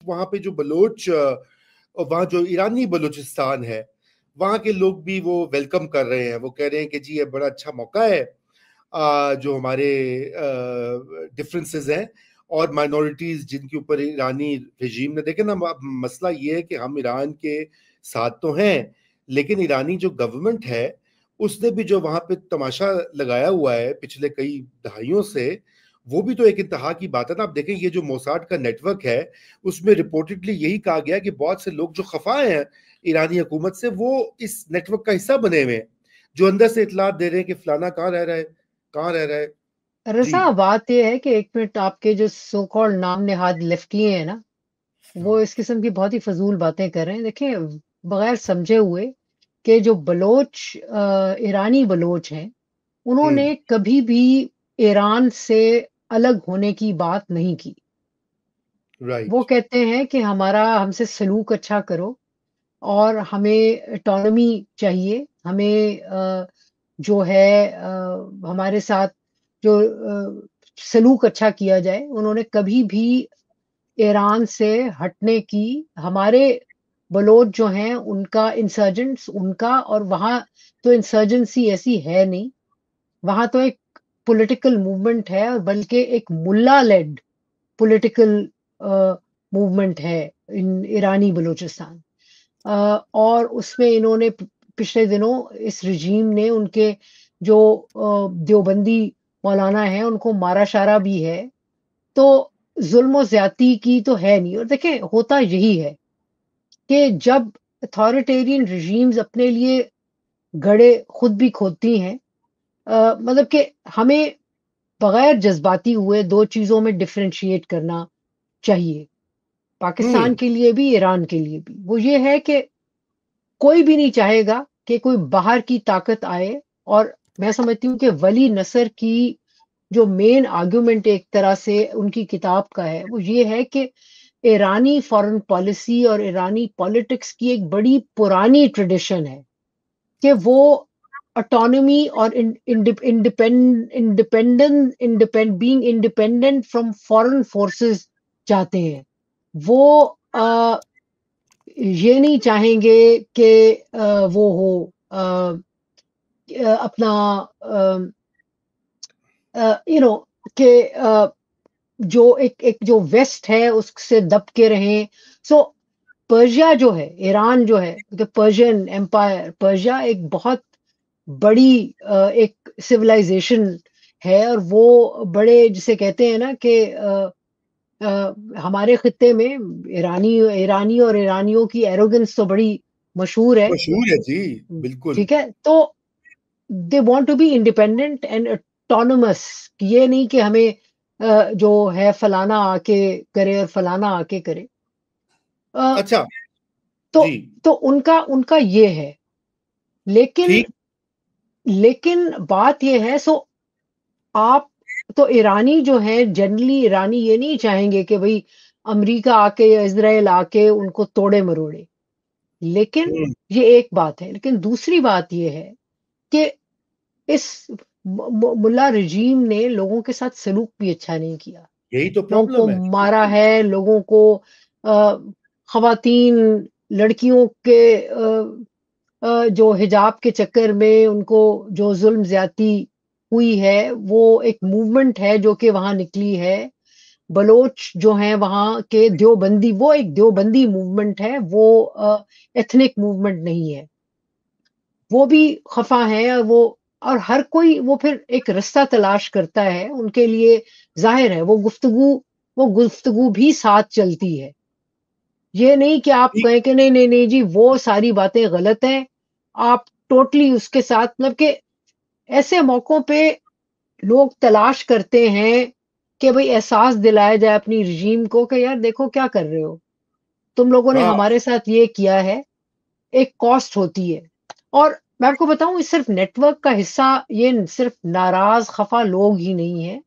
وہاں پہ جو بلوچ وہاں جو ایرانی بلوچستان ہے وہاں کے لوگ بھی وہ ویلکم کر رہے ہیں. وہ کہہ رہے ہیں کہ جی یہ بڑا اچھا موقع ہے جو ہمارے ڈفرینسز ہیں اور مائنورٹیز جن کے اوپر ایرانی رژیم نے. دیکھیں نا مسئلہ یہ ہے کہ ہم ایران کے ساتھ تو ہیں لیکن ایرانی جو گورنمنٹ ہے اس نے بھی جو وہاں پہ تماشا لگایا ہوا ہے پچھلے کئی دہائیوں سے وہ بھی تو ایک انتہا کی بات ہے نا. آپ دیکھیں یہ جو موساد کا نیٹ ورک ہے اس میں رپورٹڈلی یہی کہا گیا کہ بہت سے لوگ جو خفا ہیں ایرانی حکومت سے وہ اس نیٹ ورک کا حصہ بنے ہوئے ہیں جو اندر سے اطلاعات دے رہے ہیں کہ فلانا کہاں رہ رہا ہے کہاں رہ رہا ہے. رضا بات یہ ہے کہ ایک منٹ آپ کے جو سو کالڈ نام نہاد لیفٹی ہیں نا وہ اس قسم کی بہت ہی فضول باتیں کر رہے ہیں. دیکھیں بغیر سمجھے ہوئے کہ جو بلوچ ایرانی بلوچ ہیں انہوں نے کبھی بھی ایران سے الگ ہونے کی بات نہیں کی. وہ کہتے ہیں کہ ہم سے سلوک اچھا کرو اور ہمیں اٹانومی چاہیے, ہمیں جو ہے ہمارے ساتھ جو سلوک اچھا کیا جائے. انہوں نے کبھی بھی ایران سے ہٹنے کی, ہمارے بلوچ جو ہیں ان کا انسرجنٹس ان کا, اور وہاں تو انسرجنسی ایسی ہے نہیں, وہاں تو ایک پولیٹیکل موومنٹ ہے اور بلکہ ایک ملا لیڈ پولیٹیکل موومنٹ ہے ایرانی بلوچستان. اور اس میں انہوں نے پچھلے دنوں اس رجیم نے ان کے جو دیوبندی مولانا ہیں ان کو مارا شارا بھی ہے. تو ظلم و زیادتی کی تو ہے نہیں. اور دیکھیں ہوتا یہی ہے کہ جب اتھارٹیرین رژیمز اپنے لیے گڑھے خود بھی کھودتی ہیں, مطلب کہ ہمیں بغیر جذباتی ہوئے دو چیزوں میں ڈفرینشیٹ کرنا چاہیے, پاکستان کے لیے بھی ایران کے لیے بھی. وہ یہ ہے کہ کوئی بھی نہیں چاہے گا کہ کوئی باہر کی طاقت آئے, اور میں سمجھتی ہوں کہ ولی نصر کی جو مین آرگومنٹ ایک طرح سے ان کی کتاب کا ہے وہ یہ ہے کہ ایرانی فارن پالیسی اور ایرانی پالیٹکس کی ایک بڑی پرانی ٹریڈیشن ہے کہ وہ اٹانومی اور being independent from foreign forces چاہتے ہیں. وہ یہ نہیں چاہیں گے کہ وہ ہو اپنا کہ جو ایک جو ویسٹ ہے اس سے دب کے رہیں. سو پرشیا جو ہے, ایران جو ہے, پرشین ایمپائر, پرشیا ایک بہت بڑی ایک سویلائزیشن ہے, اور وہ بڑے جسے کہتے ہیں نا کہ ہمارے خطے میں ایرانی اور ایرانیوں کی ایروگنس تو بڑی مشہور ہے جی بالکل. ٹھیک ہے, تو they want to be independent and autonomous. یہ نہیں کہ ہمیں جو ہے فلانا آ کے کرے اور فلانا آ کے کرے. اچھا تو ان کا یہ ہے. لیکن بات یہ ہے, سو آپ تو ایرانی جو ہیں جنرلی ایرانی یہ نہیں چاہیں گے کہ بھئی امریکہ آ کے یا اسرائیل آ کے ان کو توڑے مروڑے. لیکن یہ ایک بات ہے. لیکن دوسری بات یہ ہے کہ اس ملا رجیم نے لوگوں کے ساتھ سلوک بھی اچھا نہیں کیا. یہی تو لوگوں کو پرابلم ہے. مارا ہے, لوگوں کو خواتین لڑکیوں کے جو حجاب کے چکر میں ان کو جو ظلم زیادتی ہوئی ہے وہ ایک موومنٹ ہے جو کہ وہاں نکلی ہے. بلوچ جو ہیں وہاں کے دیوبندی, وہ ایک دیوبندی موومنٹ ہے, وہ ایتھنک موومنٹ نہیں ہے. وہ بھی خفا ہیں اور ہر کوئی وہ پھر ایک رستہ تلاش کرتا ہے ان کے لیے. ظاہر ہے وہ گفتگو بھی ساتھ چلتی ہے. یہ نہیں کہ آپ کہیں کہ نہیں جی وہ ساری باتیں غلط ہیں, آپ ٹوٹلی اس کے ساتھ. مطلب کہ ایسے موقعوں پہ لوگ تلاش کرتے ہیں کہ بھئی احساس دلایا جائے اپنی رژیم کو کہ یار دیکھو کیا کر رہے ہو تم لوگوں نے ہمارے ساتھ یہ کیا ہے. ایک کاسٹ ہوتی ہے. اور میں آپ کو بتاؤں اس صرف نیٹ ورک کا حصہ, یہ صرف ناراض خفا لوگ ہی نہیں ہیں.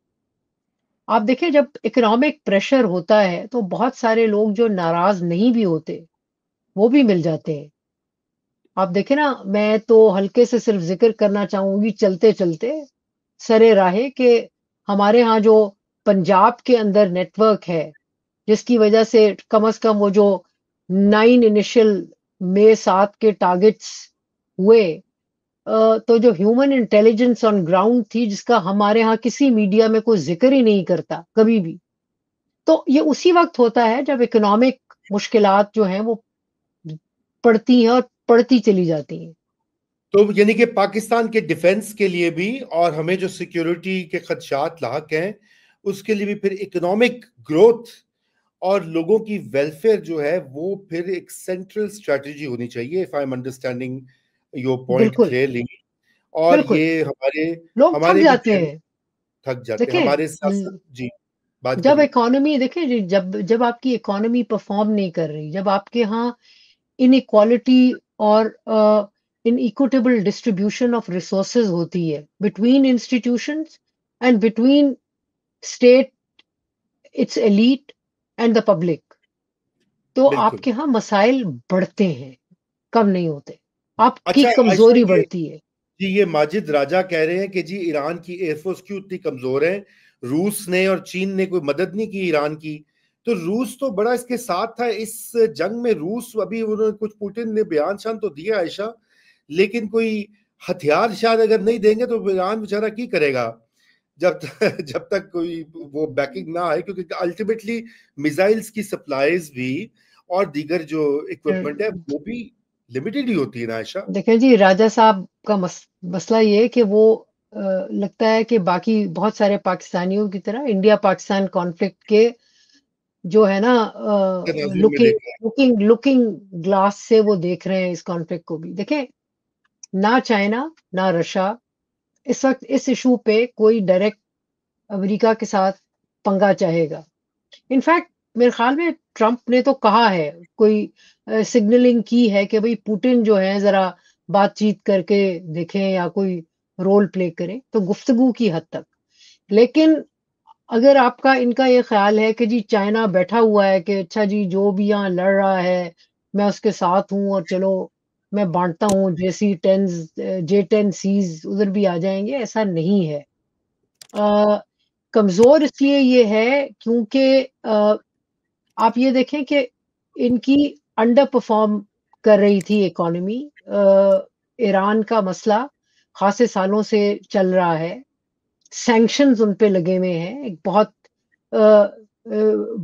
آپ دیکھیں جب اکنامک پریشر ہوتا ہے تو بہت سارے لوگ جو ناراض نہیں بھی ہوتے وہ بھی مل جاتے ہیں. آپ دیکھیں نا, میں تو ہلکے سے صرف ذکر کرنا چاہوں گی چلتے چلتے سرے راہے کہ ہمارے ہاں جو پنجاب کے اندر نیٹ ورک ہے جس کی وجہ سے کم از کم وہ جو 9 انیشل مئی 7 کے ٹارگٹس ہوئے، تو جو ہیومن انٹیلیجنس آن گراؤنڈ تھی، جس کا ہمارے ہاں کسی میڈیا میں کوئی ذکر ہی نہیں کرتا کبھی بھی، تو یہ اسی وقت ہوتا ہے جب اکنامک مشکلات جو ہیں وہ پڑتی ہیں اور پڑتی چلی جاتی ہیں. تو یعنی کہ پاکستان کے ڈیفنس کے لیے بھی اور ہمیں جو سیکیورٹی کے خدشات لاحق ہیں اس کے لیے بھی پھر اکنامک گروتھ اور لوگوں کی ویلفیئر جو ہے وہ پھر ایک سینٹرل اسٹریٹجی ہونی چاہیے, if I'm understanding your point بالکل clearly. اور بالکل یہ لوگ تھک ہمارے بھی جاتے ہیں. تھک جاتے ہیں دیکھیں ہمارے سیاست. جی بات جب کریے. اکانومی دیکھیں جی، جب آپ کی اکانومی پرفارم نہیں کر رہی، جب آپ کے ہاں ان ایکوالٹی اور inequitable distribution of resources ہوتی ہے between institutions and between state its elite and the public, تو آپ بالکل. کے ہاں مسائل بڑھتے ہیں، کم نہیں ہوتے، آپ کی اچھا عائشہ, کمزوری بڑھتی ہے. جی یہ ماجد راجہ کہہ رہے ہیں کہ جی ایران کی ایئر فورس کیوں اتنی کمزور ہے, روس نے اور چین نے کوئی مدد نہیں کی ایران کی. تو روس تو بڑا اس کے ساتھ تھا اس جنگ میں. روس ابھی انہوں نے کچھ پوٹن نے بیان شان تو دیا عائشہ, لیکن کوئی ہتھیار شاید اگر نہیں دیں گے تو ایران بیچارہ کی کرے گا جب تک کوئی وہ بیکنگ نہ آئے, کیونکہ الٹیمیٹلی میزائلز کی سپلائیز بھی اور دیگر جو اکوپمنٹ ہے وہ بھی لمیٹڈ ہی ہوتی ہے نا عائشہ. دیکھیں جی راجہ صاحب کا مسئلہ یہ ہے کہ وہ لگتا ہے کہ باقی بہت سارے پاکستانیوں کی طرح انڈیا پاکستان کانفلکٹ کے جو ہے نا تناظر میں دیکھ رہے لوکنگ گلاس سے وہ دیکھ رہے ہیں اس کانفلکٹ کو بھی. دیکھیں نہ چائنا نہ رشیا اس وقت اس ایشو پہ کوئی ڈائریکٹ امریکہ کے ساتھ پنگا چاہے گا. انفیکٹ میرے خیال میں ٹرمپ نے تو کہا ہے, کوئی سگنلنگ کی ہے کہ بھئی پوٹن جو ہے ذرا بات چیت کر کے دیکھیں یا کوئی رول پلے کریں, تو گفتگو کی حد تک. لیکن اگر آپ کا ان کا یہ خیال ہے کہ جی چائنا بیٹھا ہوا ہے کہ اچھا جی جو بھی یہاں لڑ رہا ہے میں اس کے ساتھ ہوں اور چلو میں بانٹتا ہوں J10 سیز ادھر بھی آ جائیں گے, ایسا نہیں ہے. کمزور اس لیے یہ ہے کیونکہ آپ یہ دیکھیں کہ ان کی انڈر پرفارم کر رہی تھی اکانومی. ایران کا مسئلہ خاصے سالوں سے چل رہا ہے, سینکشنز ان پہ لگے ہوئے ہیں, ایک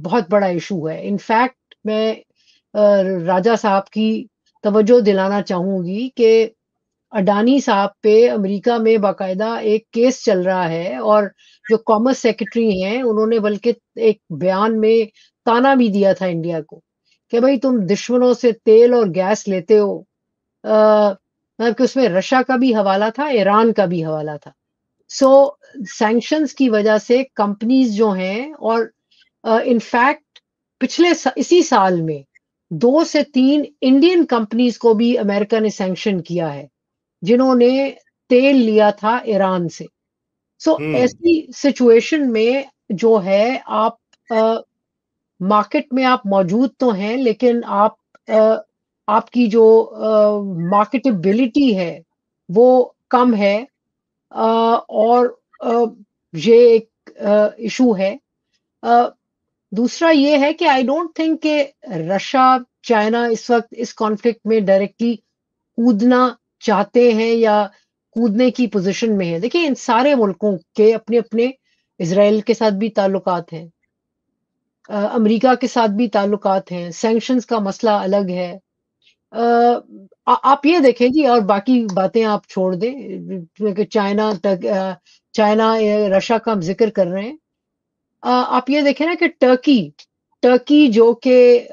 بہت بڑا ایشو ہے. انفیکٹ میں راجہ صاحب کی توجہ دلانا چاہوں گی کہ اڈانی صاحب پہ امریکہ میں باقاعدہ ایک کیس چل رہا ہے, اور جو کامرس سیکرٹری ہیں انہوں نے بلکہ ایک بیان میں تانا بھی دیا تھا انڈیا کو کہ بھئی تم دشمنوں سے تیل اور گیس لیتے ہو. مطلب کہ اس میں رشیا کا بھی حوالہ تھا, ایران کا بھی حوالہ تھا. سو سینکشنز کی وجہ سے کمپنیز جو ہیں, اور انفیکٹ اسی سال میں 2 سے 3 انڈین کمپنیز کو بھی امریکہ نے سینکشن کیا ہے جنہوں نے تیل لیا تھا ایران سے. سو ایسی سچویشن میں جو ہے آپ مارکیٹ میں آپ موجود تو ہیں, لیکن آپ کی جو مارکیٹیبلٹی ہے وہ کم ہے, اور یہ ایک ایشو ہے. دوسرا یہ ہے کہ آئی ڈونٹ تھنک کہ رشیا چائنا اس وقت اس کانفلکٹ میں ڈائریکٹلی کودنا چاہتے ہیں یا کودنے کی پوزیشن میں ہے. دیکھیں ان سارے ملکوں کے اپنے اپنے, اسرائیل کے ساتھ بھی تعلقات ہیں, امریکہ کے ساتھ بھی تعلقات ہیں, سینکشنز کا مسئلہ الگ ہے. آپ یہ دیکھیں جی, اور باقی باتیں آپ چھوڑ دیں کہ چائنا رشیا کا ہم ذکر کر رہے ہیں. آپ یہ دیکھیں نا کہ ٹرکی جو کہ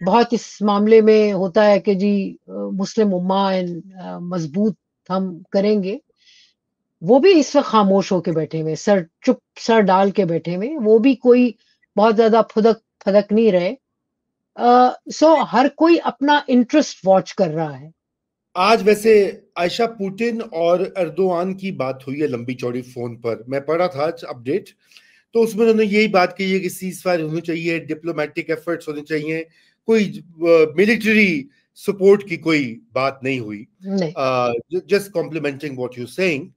بہت اس معاملے میں ہوتا ہے کہ جی مسلم امہ مضبوط ہم کریں گے, وہ بھی اس وقت خاموش ہو کے بیٹھے ہوئے, سر ڈال کے بیٹھے ہوئے, وہ بھی کوئی بہت زیادہ پھدک نہیں رہے. سو ہر کوئی اپنا انٹرسٹ واچ کر رہا ہے. آج ویسے عائشہ پوٹن اور ایردوان کی بات ہوئی ہے لمبی چوڑی فون پر, میں پڑھا تھا اپڈیٹ, تو اس میں انہوں نے یہی بات کہی ہے کہ سیز فائر ہونی چاہیے, ڈپلومیٹک ایفرٹس ہونے چاہیے, کوئی ملٹری سپورٹ کی کوئی بات نہیں ہوئی. نہیں just complementing what you seeing.